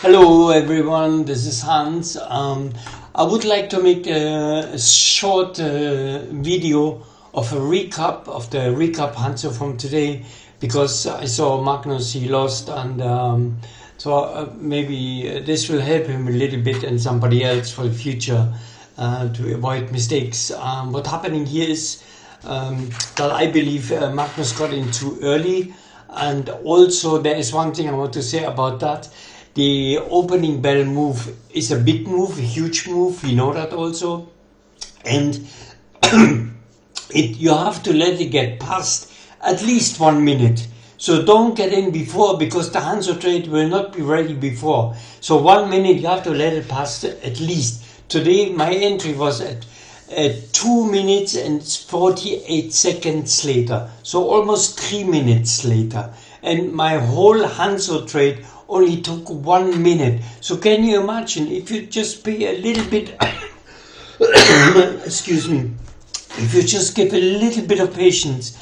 Hello everyone, this is Hans. I would like to make a short video of a recap of the recap Hanzo from today, because I saw Magnus, he lost, and so maybe this will help him a little bit and somebody else for the future to avoid mistakes. What happening here is that I believe Magnus got in too early, and also there is one thing I want to say about that. The opening bell move is a big move, a huge move, we know that also, and you have to let it get past at least 1 minute. So don't get in before, because the Hanzo trade will not be ready before. So 1 minute you have to let it pass at least. Today my entry was at 2 minutes and 48 seconds later, so almost 3 minutes later, and my whole Hanzo trade only took 1 minute. So can you imagine if you just pay a little bit excuse me, if you just give a little bit of patience,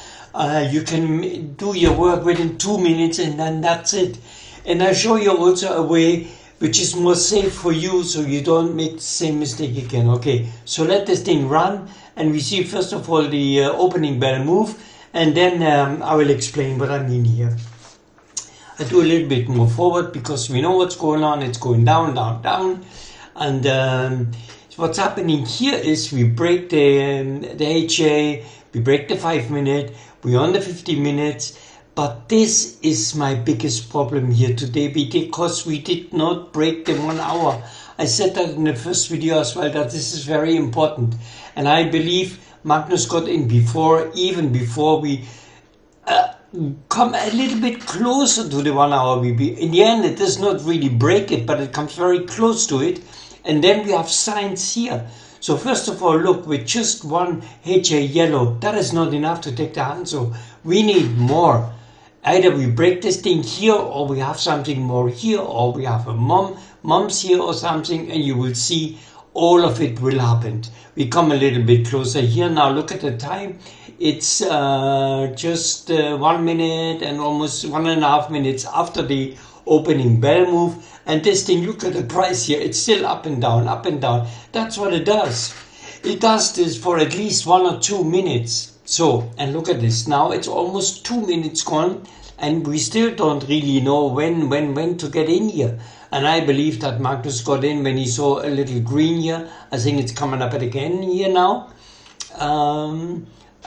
you can do your work within 2 minutes, and then that's it. And I show you also a way which is more safe for you, so you don't make the same mistake again. Okay, so let this thing run, and we see first of all the opening bell move, and then I will explain what I mean here. I do a little bit more forward because we know what's going on. It's going down, down, down, and what's happening here is we break the HA, we break the 5 minute, we're on the 50 minutes. But this is my biggest problem here today, because we did not break the 1 hour. I said that in the first video as well, that this is very important. And I believe Magnus got in before, even before we come a little bit closer to the 1 hour BB. In the end, it does not really break it, but it comes very close to it. And then we have signs here. So first of all, look, with just one HA yellow, that is not enough to take the Hanzo. We need more. Either we break this thing here, or we have something more here, or we have a mums here or something, and you will see all of it will happen. We come a little bit closer here. Now look at the time. It's just 1 minute and almost 1.5 minutes after the opening bell move. And this thing, look at the price here. It's still up and down, up and down. That's what it does. It does this for at least 1 or 2 minutes. So, and look at this. Now it's almost 2 minutes gone, and we still don't really know when to get in here. And I believe that Magnus got in when he saw a little green here. I think it's coming up again here now.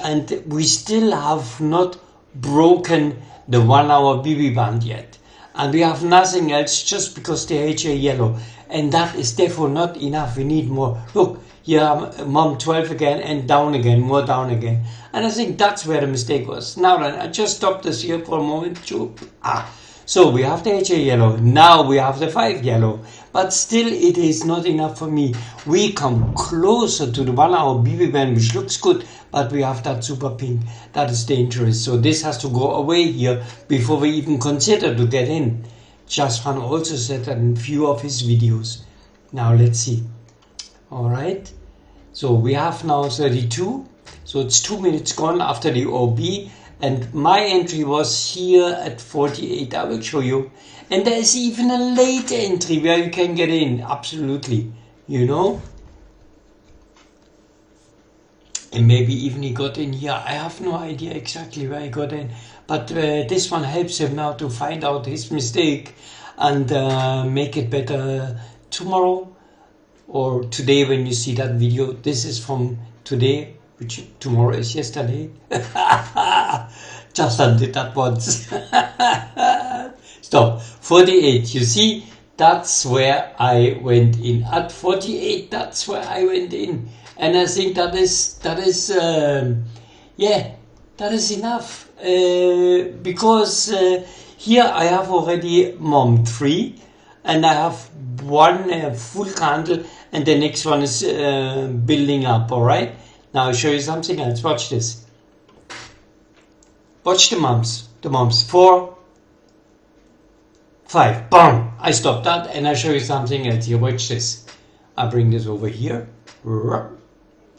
And we still have not broken the 1 hour BB band yet. And we have nothing else, just because the HA yellow. And that is therefore not enough. We need more. Look, here mom 12 again, and down again, more down again. And I think that's where the mistake was. Now then, I just stopped this here for a moment. So we have the HA yellow. Now we have the 5 yellow. But still it is not enough for me. We come closer to the 1 hour BB band, which looks good, but we have that super pink. That is dangerous. So this has to go away here before we even consider to get in. Jasvan also said that in a few of his videos. Now let's see. Alright, so we have now 32, so it's 2 minutes gone after the OB, and my entry was here at 48. I will show you. And there is even a late entry where you can get in, absolutely, you know. And maybe even he got in here. I have no idea exactly where he got in, but this one helps him now to find out his mistake and make it better tomorrow. Or today when you see that video. This is from today, which tomorrow is yesterday. Just did that once. Stop. 48. You see, that's where I went in. At 48, that's where I went in. And I think that is yeah, that is enough. Because here I have already mom 3. And I have one full candle, and the next one is building up. All right, now I'll show you something else. Watch this. Watch the mums. 4, 5, bam. I stop that, and I'll show you something else here. Watch this. I bring this over here.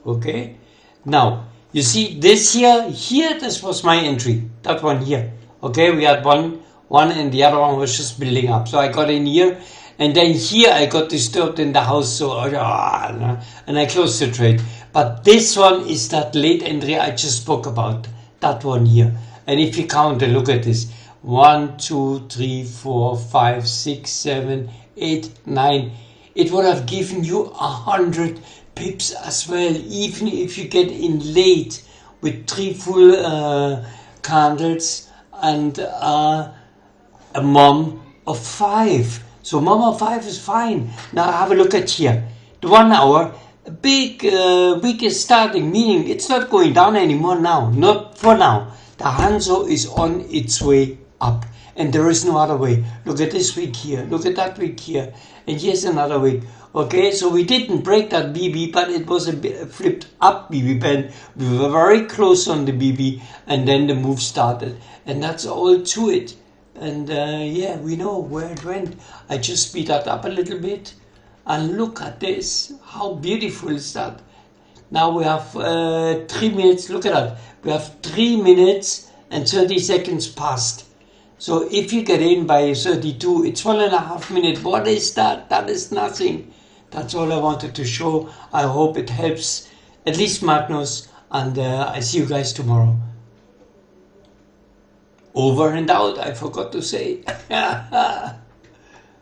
Okay, now you see this here. This was my entry, that one here. Okay, we had one and the other one was just building up. So I got in here, And then here I got disturbed in the house, so and I closed the trade. But this one is that late entry I just spoke about, that one here. And if you count and look at this, 1, 2, 3, 4, 5, 6, 7, 8, 9, it would have given you 100 pips as well, even if you get in late with 3 full candles and a mom of 5. So mom of 5 is fine. Now have a look at here. The 1 hour, a big wick is starting, meaning it's not going down anymore now. Not for now. The Hanzo is on its way up. And there is no other way. Look at this wick here. Look at that wick here. And here's another wick. Okay, so we didn't break that BB, but it was a flipped up BB band. We were very close on the BB, and then the move started. And that's all to it. And yeah, we know where it went. I just speed that up a little bit. And look at this. How beautiful is that? Now we have 3 minutes. Look at that. We have 3 minutes and 30 seconds past. So if you get in by 32, it's 1.5 minutes. What is that? That is nothing. That's all I wanted to show. I hope it helps, at least Magnus. And I see you guys tomorrow. Over and out, I forgot to say.